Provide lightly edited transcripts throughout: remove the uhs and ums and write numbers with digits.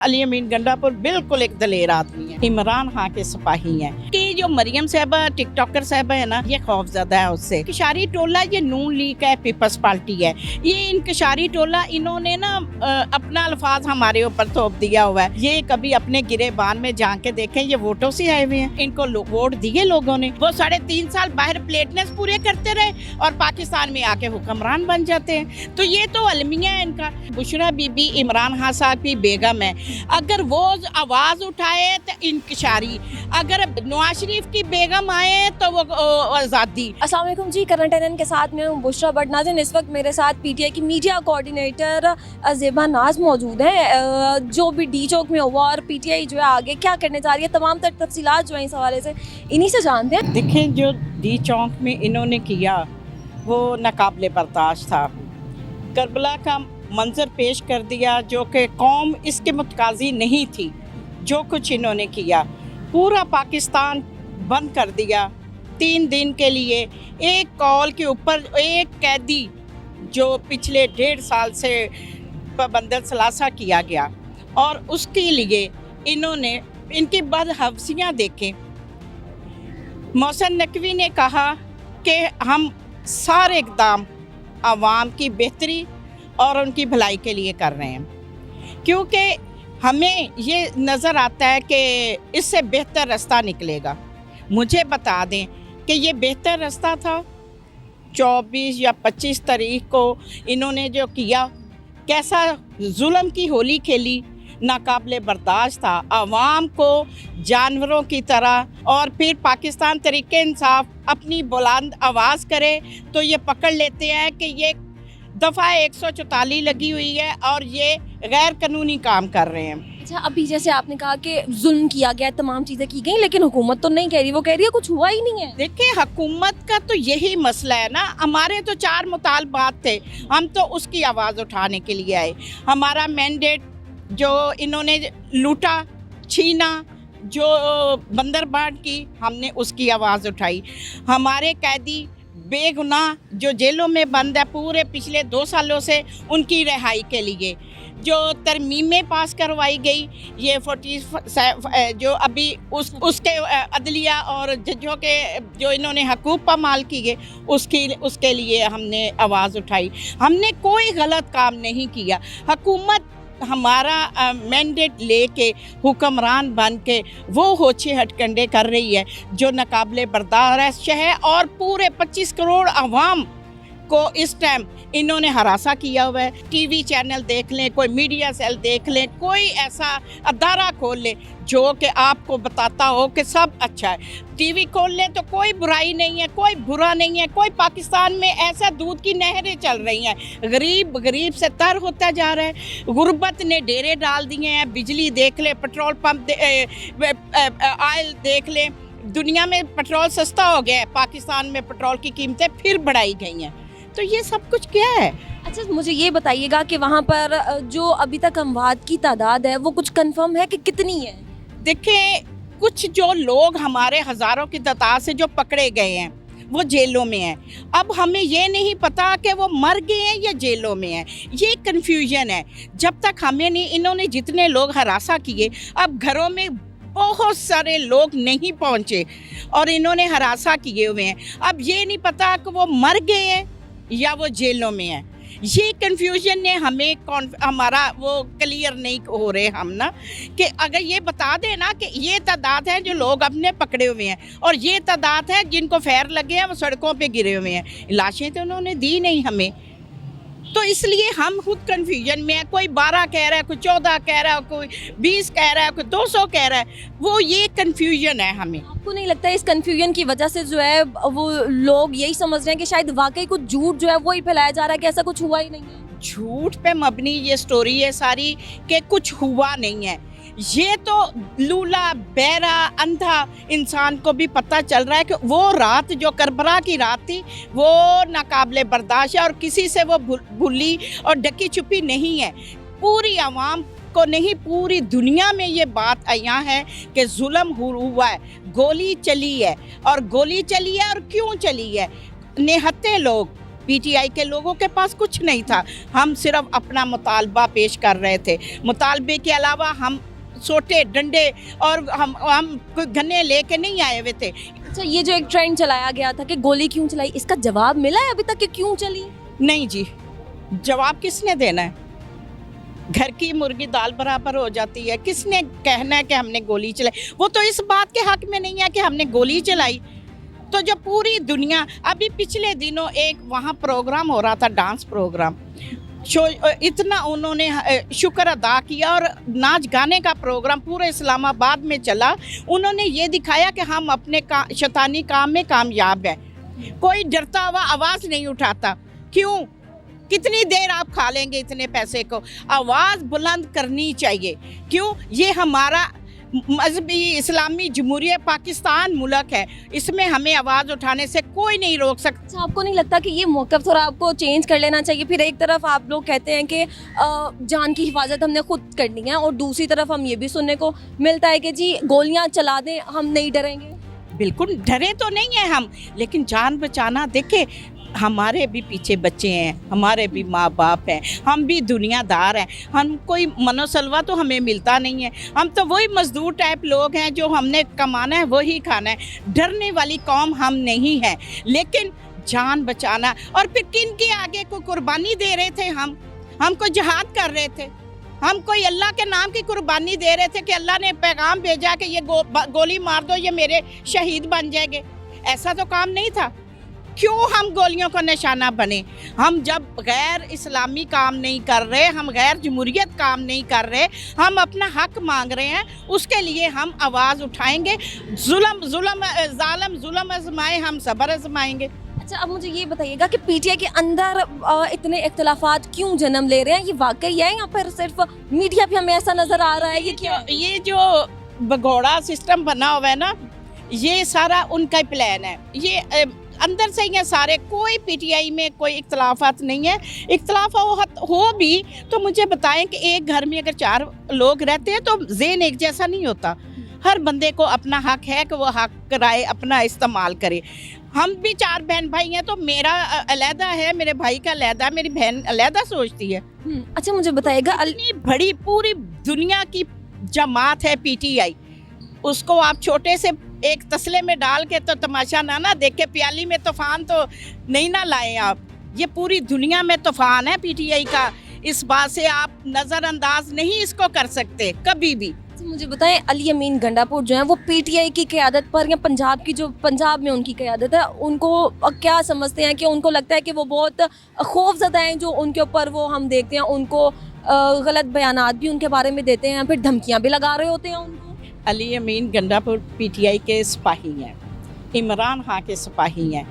अली अमीन गंडापुर बिल्कुल एक दलेर आदमी है, इमरान खां के सिपाही हैं कि जो मरियम साहबा टिकटॉकर साहबा है ना, ये खौफजदा है उससे। इंकशारी टोला ये नून लीग है, पीपल्स पार्टी है। ये इंकशारी टोला इन्होंने ना अपना अल्फाज हमारे ऊपर थोप दिया हुआ है। ये कभी अपने गिरेबान में जाके देखें, ये वोटों से आए हुए हैं। इनको वोट दिए लोगों ने, वो 3.5 साल बाहर प्लेटनेस पूरे करते रहे और पाकिस्तान में आके हुक्मरान बन जाते हैं। तो ये तो अलमिया है इनका। बुशरा बीबी इमरान खां साहब की बेगम है, अगर वो आवाज उठाए तो इंकशारी, अगर नवाज शरीफ की बेगम आए तो वो आज़ादी। अस्सलाम वालेकुम जी, करंट अफेयर के साथ मैं हूं बुशरा बट नाज़रीन, इस वक्त मेरे साथ पीटीआई की मीडिया कोऑर्डिनेटर ज़ेबा नाज मौजूद हैं। जो भी डी चौक में हुआ और पीटीआई जो है आगे क्या करने जा रही है, तमाम तर तफसीलात जो है इस हवाले से इन्हीं से जानते हैं। देखें, जो डी चौक में इन्होंने किया वो नाकाबिले बर्दाश्त था। करबला का मंजर पेश कर दिया जो कि कौम इसके मुतकाजी नहीं थी। जो कुछ इन्होंने किया, पूरा पाकिस्तान बंद कर दिया 3 दिन के लिए। एक कॉल के ऊपर एक कैदी जो पिछले 1.5 साल से पाबंद सलासा किया गया, और उसके लिए इन्होंने इनकी बदहवसियाँ देखें। मोहसिन नकवी ने कहा कि हम सारे इक़दाम आवाम की बेहतरी और उनकी भलाई के लिए कर रहे हैं, क्योंकि हमें ये नज़र आता है कि इससे बेहतर रास्ता निकलेगा। मुझे बता दें कि ये बेहतर रास्ता था। 24 या 25 तारीख को इन्होंने जो किया, कैसा जुल्म की होली खेली, नाकाबिले बर्दाश्त था। आवाम को जानवरों की तरह, और फिर पाकिस्तान तरीके इंसाफ अपनी बुलंद आवाज़ करे तो ये पकड़ लेते हैं कि ये दफ़ा 144 लगी हुई है और ये गैर कानूनी काम कर रहे हैं। अच्छा, अभी जैसे आपने कहा कि जुल्म किया गया, तमाम चीज़ें की गई, लेकिन हुकूमत तो नहीं कह रही, वो कह रही है कुछ हुआ ही नहीं है। देखिए, हुकूमत का तो यही मसला है ना। हमारे तो 4 मुतालबात थे, हम तो उसकी आवाज़ उठाने के लिए आए। हमारा मैंडेट जो इन्होंने लूटा, छीना, जो बंदरबांट की, हमने उसकी आवाज़ उठाई। हमारे कैदी बेगुनाह जो जेलों में बंद है पूरे पिछले 2 सालों से, उनकी रिहाई के लिए जो तरमीमें पास करवाई गई, ये 47 जो अभी उसके अदलिया और जजों के जो इन्होंने हकूक़ पामाल किए, उसके लिए हमने आवाज़ उठाई। हमने कोई गलत काम नहीं किया। हुकूमत हमारा मैंडेट लेके हुक्मरान बन के वो होछे हटकंडे कर रही है जो नाकाबिले बर्दाश्त है, और पूरे 25 करोड़ आवाम को इस टाइम इन्होंने हरासा किया हुआ है। टीवी चैनल देख लें, कोई मीडिया सेल देख लें, कोई ऐसा अदारा खोल लें जो कि आपको बताता हो कि सब अच्छा है। टीवी खोल लें तो कोई बुराई नहीं है, कोई बुरा नहीं है। कोई पाकिस्तान में ऐसा दूध की नहरें चल रही हैं, गरीब गरीब से तर होता जा रहा है। गुर्बत ने डेरे डाल दिए हैं। बिजली देख लें, पेट्रोल पंप ऑयल देख लें। दुनिया में पेट्रोल सस्ता हो गया है, पाकिस्तान में पेट्रोल की कीमतें फिर बढ़ाई गई हैं। तो ये सब कुछ क्या है? अच्छा, मुझे ये बताइएगा कि वहाँ पर जो अभी तक अमवात की तादाद है वो कुछ कंफर्म है कि कितनी है? देखिए, कुछ जो लोग हमारे हज़ारों की तादाद से जो पकड़े गए हैं वो जेलों में हैं। अब हमें ये नहीं पता कि वो मर गए हैं या जेलों में हैं। ये कन्फ्यूजन है। जब तक हमें नहीं, इन्होंने जितने लोग हरासा किए, अब घरों में बहुत सारे लोग नहीं पहुँचे और इन्होंने हरासा किए हुए हैं। अब ये नहीं पता कि वो मर गए हैं या वो जेलों में है। ये कन्फ्यूजन ने हमें हमारा वो क्लियर नहीं हो रहे हम ना, कि अगर ये बता दें ना कि ये तादाद है जो लोग अपने पकड़े हुए हैं और ये तादाद है जिनको फैर लगे हैं, वो सड़कों पे गिरे हुए हैं। लाशें तो उन्होंने दी नहीं हमें, तो इसलिए हम खुद कन्फ्यूजन में है। कोई 12 कह रहा है, कोई 14 कह रहा है, कोई 20 कह रहा है, कोई 200 कह रहा है। वो ये कन्फ्यूजन है हमें। आपको नहीं लगता इस कन्फ्यूजन की वजह से जो है वो लोग यही समझ रहे हैं कि शायद वाकई कुछ झूठ जो है वो ही फैलाया जा रहा है कि ऐसा कुछ हुआ ही नहीं है? झूठ पे मबनी ये स्टोरी है सारी कि कुछ हुआ नहीं है। ये तो लूला, बहरा, अंधा इंसान को भी पता चल रहा है कि वो रात जो करबला की रात थी वो नाकाबिले बर्दाश्त है, और किसी से वो भूली और ढकी छुपी नहीं है। पूरी आवाम को नहीं, पूरी दुनिया में ये बात आया है कि जुल्म हुआ है, गोली चली है। और गोली चली है और क्यों चली है? निहत्ते लोग पी टी आई के लोगों के पास कुछ नहीं था, हम सिर्फ अपना मुतालबा पेश कर रहे थे। मुतालबे के अलावा हम सोटे डंडे और हम कोई गन्ने लेके नहीं आए हुए थे। अच्छा, ये जो एक ट्रेंड चलाया गया था कि गोली क्यों चलाई, इसका जवाब मिला है अभी तक कि क्यों चली? नहीं जी, जवाब किसने देना है? घर की मुर्गी दाल बराबर हो जाती है। किसने कहना है कि हमने गोली चलाई? वो तो इस बात के हक में नहीं है कि हमने गोली चलाई। तो जो पूरी दुनिया, अभी पिछले दिनों एक वहाँ प्रोग्राम हो रहा था, डांस प्रोग्राम, इतना उन्होंने शुक्र अदा किया और नाच गाने का प्रोग्राम पूरे इस्लामाबाद में चला। उन्होंने ये दिखाया कि हम अपने शैतानी काम में कामयाब हैं। कोई डरता हुआ आवाज़ नहीं उठाता। क्यों? कितनी देर आप खा लेंगे इतने पैसे को? आवाज़ बुलंद करनी चाहिए। क्यों? ये हमारा मजहबी इस्लामी जमहूरियत पाकिस्तान मुल्क है, इसमें हमें आवाज़ उठाने से कोई नहीं रोक सकता। अच्छा, आपको नहीं लगता कि ये मौक़िफ़ थोड़ा आपको चेंज कर लेना चाहिए? फिर एक तरफ आप लोग कहते हैं कि जान की हिफाजत हमने खुद करनी है, और दूसरी तरफ हम ये भी सुनने को मिलता है कि जी गोलियां चला दें, हम नहीं डरेंगे। बिल्कुल डरे तो नहीं है हम, लेकिन जान बचाना, देखे हमारे भी पीछे बच्चे हैं, हमारे भी माँ बाप हैं, हम भी दुनियादार हैं। हम कोई मनोसलवा तो हमें मिलता नहीं है। हम तो वही मजदूर टाइप लोग हैं, जो हमने कमाना है वही खाना है। डरने वाली कौम हम नहीं है, लेकिन जान बचाना। और फिर किन के आगे कोई कुर्बानी दे रहे थे? हम कोई जिहाद कर रहे थे, हम कोई अल्लाह के नाम की कुर्बानी दे रहे थे कि अल्लाह ने पैगाम भेजा कि ये गोली मार दो, ये मेरे शहीद बन जाएंगे। ऐसा तो काम नहीं था। क्यों हम गोलियों का निशाना बने? हम जब गैर इस्लामी काम नहीं कर रहे, हम गैर जमहूरियत काम नहीं कर रहे, हम अपना हक मांग रहे हैं, उसके लिए हम आवाज़ उठाएंगे। जुल्म आजमाए, हम सब्र आजमाएंगे। अच्छा, अब मुझे ये बताइएगा कि पीटीआई के अंदर इतने इख्तिलाफात क्यों जन्म ले रहे हैं? ये वाकई है या फिर सिर्फ मीडिया पे हमें ऐसा नज़र आ रहा है? ये जो भगोड़ा सिस्टम बना हुआ है ना, ये सारा उनका ही प्लान है। ये अंदर से ही है सारे। कोई पीटीआई में कोई इख्तलाफात नहीं है। इख्तलाफ हो भी तो मुझे बताएं कि एक घर में अगर 4 लोग रहते हैं तो ज़हन एक जैसा नहीं होता। हर बंदे को अपना हक है कि वो हक राय अपना इस्तेमाल करे। हम भी 4 बहन भाई हैं, तो मेरा अलहदा है, मेरे भाई का अलहदा, मेरी बहन अलहदा सोचती है। अच्छा, मुझे बताइएगा, इतनी बड़ी पूरी दुनिया की जमात है पीटीआई, उसको आप छोटे से एक तसले में डाल के तो तमाशा ना देख के प्याली में तूफान तो नहीं ना लाएं आप। ये पूरी दुनिया में तूफान है पीटीआई का। इस बात से आप नज़रअंदाज नहीं इसको कर सकते कभी भी। मुझे बताएं, अली अमीन गंडापुर जो है वो पीटीआई की क़यादत पर, या पंजाब में उनकी क़यादत है, उनको क्या समझते हैं? कि उनको लगता है कि वो बहुत खौफज़दा हैं, जो उनके ऊपर वो हम देखते हैं उनको गलत बयानात भी उनके बारे में देते हैं, फिर धमकियाँ भी लगा रहे होते हैं उनको। अली अमीन गंडापुर पीटीआई के सिपाही हैं, इमरान खान के सिपाही हैं।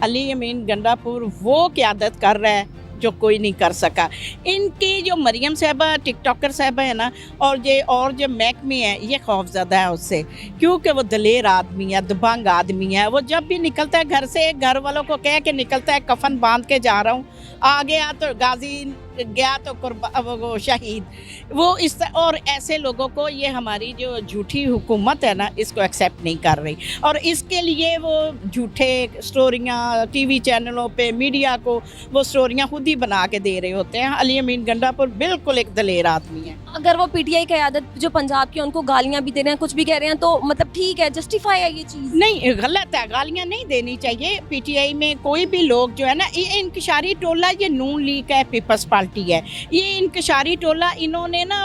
अली अमीन गंडापुर वो क़यादत कर रहा है जो कोई नहीं कर सका। इनकी जो मरियम साहबा टिकटॉकर साहबा है ना, और जो महकमी है, ये खौफज़दा है उससे, क्योंकि वो दलेर आदमी है, दबंग आदमी है। वो जब भी निकलता है घर से, घर वालों को कह के निकलता है कफन बांध के जा रहा हूँ, आ गया तो गाजी, गया तो वो शहीद। वो इस और ऐसे लोगों को ये हमारी जो झूठी हुकूमत है ना, इसको एक्सेप्ट नहीं कर रही, और इसके लिए वो झूठे स्टोरियाँ टीवी चैनलों पे मीडिया को वो स्टोरियाँ खुद ही बना के दे रहे होते हैं। अली अमीन गंडापुर बिल्कुल एक दलेर आदमी है। अगर वो पीटीआई क़यादत जो पंजाब की, उनको गालियाँ भी दे रहे हैं, कुछ भी कह रहे हैं, तो मतलब ठीक है, जस्टिफाई है ये चीज़? नहीं, गलत है, गालियाँ नहीं देनी चाहिए। पीटीआई में कोई भी लोग जो है ना, ये इंकशारी टोला, ये नून लीग है, पीपल्स पार्टी है, ये इंकशारी टोला, इन्होंने ना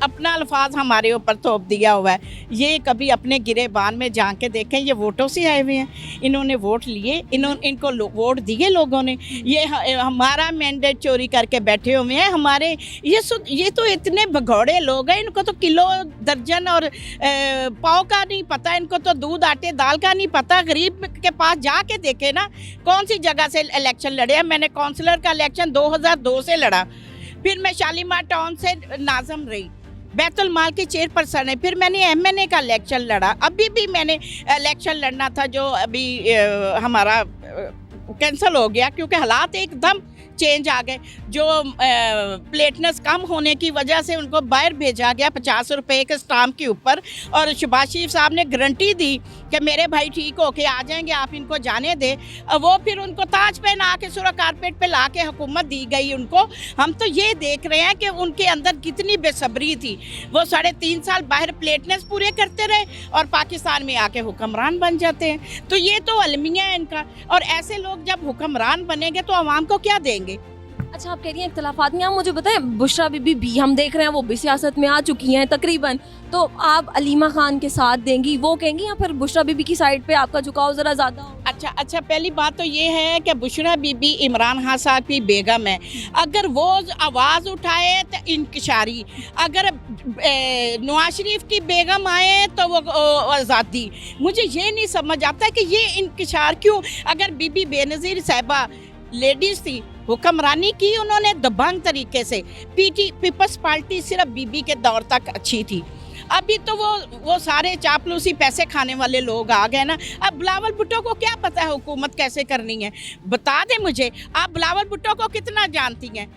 अपना अल्फाज हमारे ऊपर थोप दिया हुआ है। ये कभी अपने गिरेबान में जाके देखें, ये वोटों से आए हुए हैं, इन्होंने वोट लिए, इनको वोट दिए लोगों ने। ये हमारा मैंडेट चोरी करके बैठे हुए हैं। हमारे ये तो इतने भगौड़े लोग हैं, इनको तो किलो दर्जन और पाव का नहीं पता, इनको तो दूध आटे दाल का नहीं पता। गरीब के पास जाके देखे ना, कौन सी जगह से इलेक्शन लड़े हैं। मैंने काउंसलर का इलेक्शन 2002 से लड़ा, फिर मैं शालीमार टाउन से नाज़म रही, बैतुल माल की चेयरपर्सन है, फिर मैंने एमएनए का इलेक्शन लड़ा, अभी भी मैंने इलेक्शन लड़ना था जो अभी हमारा कैंसिल हो गया, क्योंकि हालात एकदम चेंज आ गए, जो प्लेटनेस कम होने की वजह से उनको बाहर भेजा गया 50 रुपए के स्टाम्प के ऊपर, और शहबाज शरीफ साहब ने गारंटी दी कि मेरे भाई ठीक होके आ जाएंगे, आप इनको जाने दें। वो फिर उनको ताज पहना के सूरा कारपेट पे ला के हुकूमत दी गई उनको। हम तो ये देख रहे हैं कि उनके अंदर कितनी बेसब्री थी। वो 3.5 साल बाहर प्लेटनेस पूरे करते रहे और पाकिस्तान में आके हुक्मरान बन जाते हैं। तो ये तो अलमिया है इनका, और ऐसे लोग जब हुक्मरान बनेंगे तो आवाम को क्या देंगे। अच्छा, आप कह रही हैं इख्तलाफात नहीं, आप मुझे बताएं बुशरा बीबी भी हम देख रहे हैं वो भी सियासत में आ चुकी हैं तकरीबन, तो आप अलीमा खान के साथ देंगी, वो कहेंगी, या फिर बुशरा बीबी की साइड पे आपका झुकाव ज़रा ज़्यादा हो? अच्छा, पहली बात तो ये है कि बुशरा बीबी इमरान खान साहब की बेगम है। अगर वो आवाज़ उठाए तो इंकशारी, अगर नवाज शरीफ की बेगम आए तो वो आज़ादी। मुझे ये नहीं समझ आता कि ये इंकशार क्यों। अगर बीबी बेनज़ीर साहिबा लेडीज़ थी, हुक्मरानी की उन्होंने दबंग तरीके से। पीपल्स पार्टी सिर्फ बीबी के दौर तक अच्छी थी, अभी तो वो सारे चापलूसी पैसे खाने वाले लोग आ गए ना। अब बिलावल भुट्टो को क्या पता है हुकूमत कैसे करनी है, बता दें मुझे। आप बिलावल भुट्टो को कितना जानती हैं?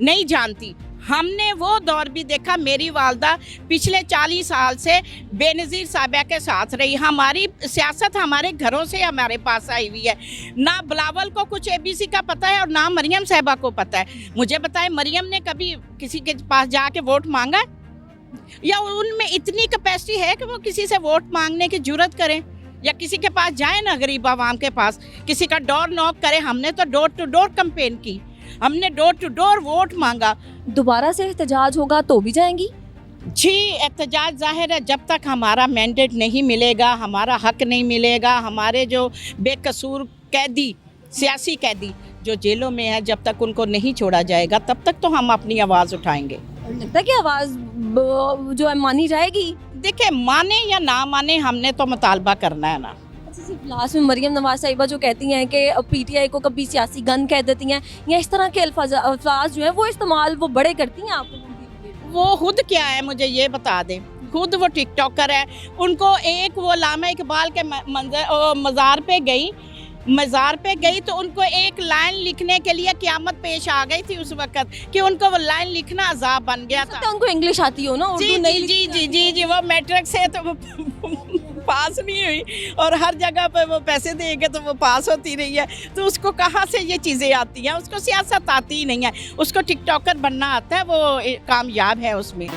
नहीं जानती। हमने वो दौर भी देखा, मेरी वालदा पिछले 40 साल से बेनज़ीर साहिबा के साथ रही। हमारी सियासत हमारे घरों से हमारे पास आई हुई है। ना बिलावल को कुछ ABC का पता है और ना मरियम साहिबा को पता है। मुझे बताएं, मरियम ने कभी किसी के पास जाके वोट मांगा, या उनमें इतनी कैपेसिटी है कि वो किसी से वोट मांगने की जुर्रत करें, या किसी के पास जाए ना, गरीब आवाम के पास किसी का डोर नॉक करे। हमने तो डोर टू डोर कैंपेन की, हमने डोर टू डोर वोट मांगा। दोबारा से एहतजाज होगा तो भी जाएंगी? जी, एहतजाज ज़ाहिर है, जब तक हमारा मैंडेट नहीं मिलेगा, हमारा हक नहीं मिलेगा, हमारे जो बेकसूर कैदी, सियासी कैदी जो जेलों में है, जब तक उनको नहीं छोड़ा जाएगा तब तक तो हम अपनी आवाज़ उठाएंगे। लगता है कि आवाज़ जो है मानी जाएगी? देखिए, माने या ना माने, हमने तो मुतालबा करना है ना। लास्ट में मरियम नवाज साहिबा जो कहती हैं कि PTI को कभी सियासी गन कह देती हैं, या इस तरह के अल्फाज जो हैं वो इस्तेमाल वो बड़े करती हैं, आप वो खुद क्या है मुझे ये बता दें। खुद वो टिकटॉकर है। उनको एक वो लामा इकबाल के मज़ार पे गई तो उनको एक लाइन लिखने के लिए क़यामत पेश आ गई थी उस वक़्त, कि उनको वो लाइन लिखना अज़ाब बन गया था। उनको इंग्लिश आती हो ना, उर्दू नहीं? जी, वो मैट्रिक से तो वो पास नहीं हुई, और हर जगह पे वो पैसे देंगे तो वो पास होती रही है। तो उसको कहाँ से ये चीज़ें आती हैं? उसको सियासत आती ही नहीं है, उसको टिकटॉकर बनना आता है, वो कामयाब है उसमें।